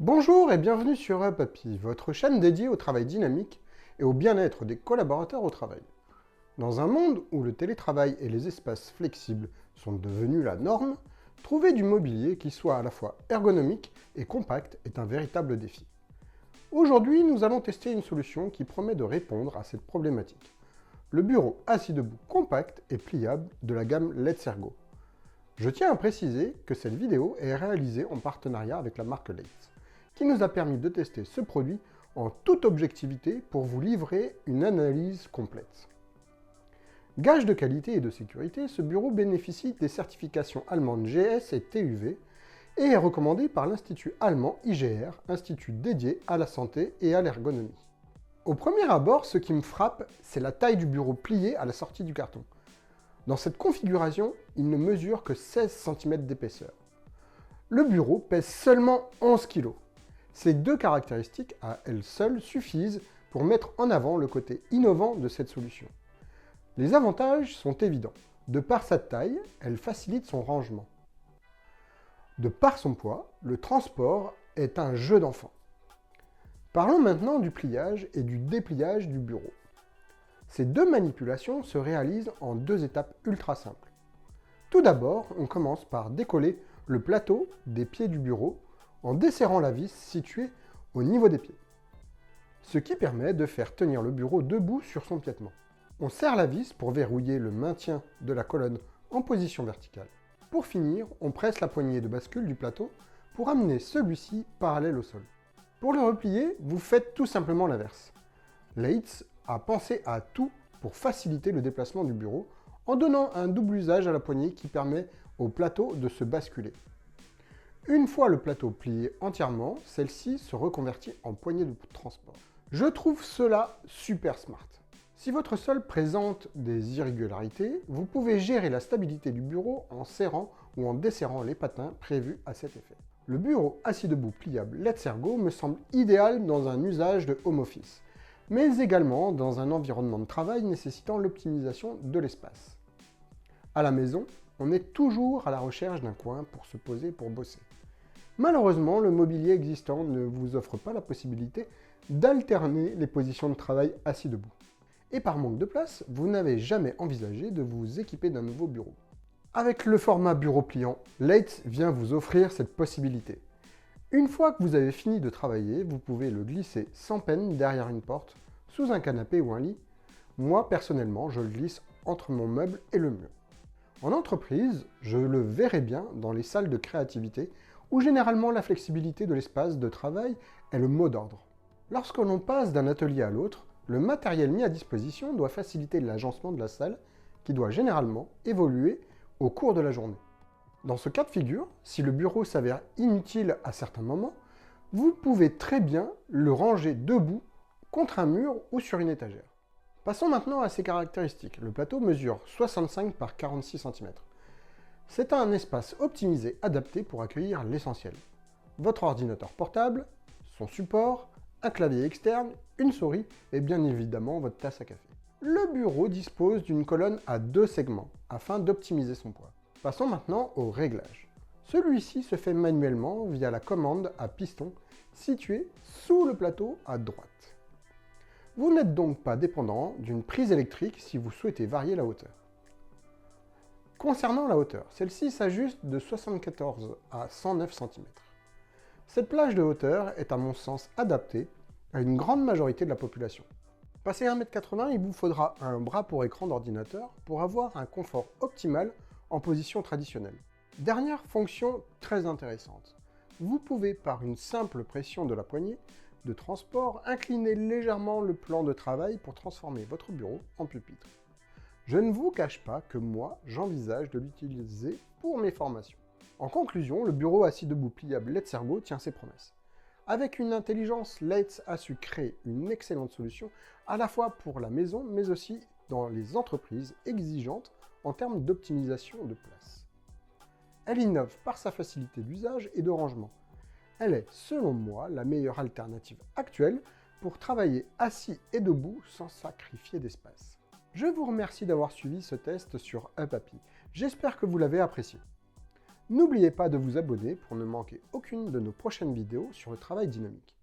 Bonjour et bienvenue sur Upapi, votre chaîne dédiée au travail dynamique et au bien-être des collaborateurs au travail. Dans un monde où le télétravail et les espaces flexibles sont devenus la norme, trouver du mobilier qui soit à la fois ergonomique et compact est un véritable défi. Aujourd'hui, nous allons tester une solution qui promet de répondre à cette problématique. Le bureau assis debout compact et pliable de la gamme Let's Ergo. Je tiens à préciser que cette vidéo est réalisée en partenariat avec la marque Leitz, qui nous a permis de tester ce produit en toute objectivité pour vous livrer une analyse complète. Gage de qualité et de sécurité, ce bureau bénéficie des certifications allemandes GS et TÜV et est recommandé par l'Institut allemand IGR, institut dédié à la santé et à l'ergonomie. Au premier abord, ce qui me frappe, c'est la taille du bureau plié à la sortie du carton. Dans cette configuration, il ne mesure que 16 cm d'épaisseur. Le bureau pèse seulement 11 kg. Ces deux caractéristiques à elles seules suffisent pour mettre en avant le côté innovant de cette solution. Les avantages sont évidents. De par sa taille, elle facilite son rangement. De par son poids, le transport est un jeu d'enfant. Parlons maintenant du pliage et du dépliage du bureau. Ces deux manipulations se réalisent en deux étapes ultra simples. Tout d'abord, on commence par décoller le plateau des pieds du bureau en desserrant la vis située au niveau des pieds, ce qui permet de faire tenir le bureau debout sur son piétement. On serre la vis pour verrouiller le maintien de la colonne en position verticale. Pour finir, on presse la poignée de bascule du plateau pour amener celui-ci parallèle au sol. Pour le replier, vous faites tout simplement l'inverse. Leitz a pensé à tout pour faciliter le déplacement du bureau en donnant un double usage à la poignée qui permet au plateau de se basculer. Une fois le plateau plié entièrement, celle-ci se reconvertit en poignée de transport. Je trouve cela super smart. Si votre sol présente des irrégularités, vous pouvez gérer la stabilité du bureau en serrant ou en desserrant les patins prévus à cet effet. Le bureau assis debout pliable Let's Ergo me semble idéal dans un usage de home office, mais également dans un environnement de travail nécessitant l'optimisation de l'espace. À la maison, on est toujours à la recherche d'un coin pour se poser pour bosser. Malheureusement, le mobilier existant ne vous offre pas la possibilité d'alterner les positions de travail assis debout. Et par manque de place, vous n'avez jamais envisagé de vous équiper d'un nouveau bureau. Avec le format bureau pliant, Leitz vient vous offrir cette possibilité. Une fois que vous avez fini de travailler, vous pouvez le glisser sans peine derrière une porte, sous un canapé ou un lit. Moi, personnellement, je le glisse entre mon meuble et le mur. En entreprise, je le verrai bien dans les salles de créativité, où généralement la flexibilité de l'espace de travail est le mot d'ordre. Lorsque l'on passe d'un atelier à l'autre, le matériel mis à disposition doit faciliter l'agencement de la salle, qui doit généralement évoluer au cours de la journée. Dans ce cas de figure, si le bureau s'avère inutile à certains moments, vous pouvez très bien le ranger debout contre un mur ou sur une étagère. Passons maintenant à ses caractéristiques. Le plateau mesure 65 par 46 cm. C'est un espace optimisé adapté pour accueillir l'essentiel. Votre ordinateur portable, son support, un clavier externe, une souris et bien évidemment votre tasse à café. Le bureau dispose d'une colonne à deux segments afin d'optimiser son poids. Passons maintenant au réglage. Celui-ci se fait manuellement via la commande à piston située sous le plateau à droite. Vous n'êtes donc pas dépendant d'une prise électrique si vous souhaitez varier la hauteur. Concernant la hauteur, celle-ci s'ajuste de 74 à 109 cm. Cette plage de hauteur est à mon sens adaptée à une grande majorité de la population. Passé 1,80 m, il vous faudra un bras pour écran d'ordinateur pour avoir un confort optimal en position traditionnelle. Dernière fonction très intéressante. Vous pouvez, par une simple pression de la poignée de transport, incliner légèrement le plan de travail pour transformer votre bureau en pupitre. Je ne vous cache pas que moi, j'envisage de l'utiliser pour mes formations. En conclusion, le bureau assis debout pliable Let's Ergo tient ses promesses. Avec une intelligence, Leitz a su créer une excellente solution à la fois pour la maison, mais aussi dans les entreprises exigeantes en termes d'optimisation de place. Elle innove par sa facilité d'usage et de rangement. Elle est, selon moi, la meilleure alternative actuelle pour travailler assis et debout sans sacrifier d'espace. Je vous remercie d'avoir suivi ce test sur Upapi. J'espère que vous l'avez apprécié. N'oubliez pas de vous abonner pour ne manquer aucune de nos prochaines vidéos sur le travail dynamique.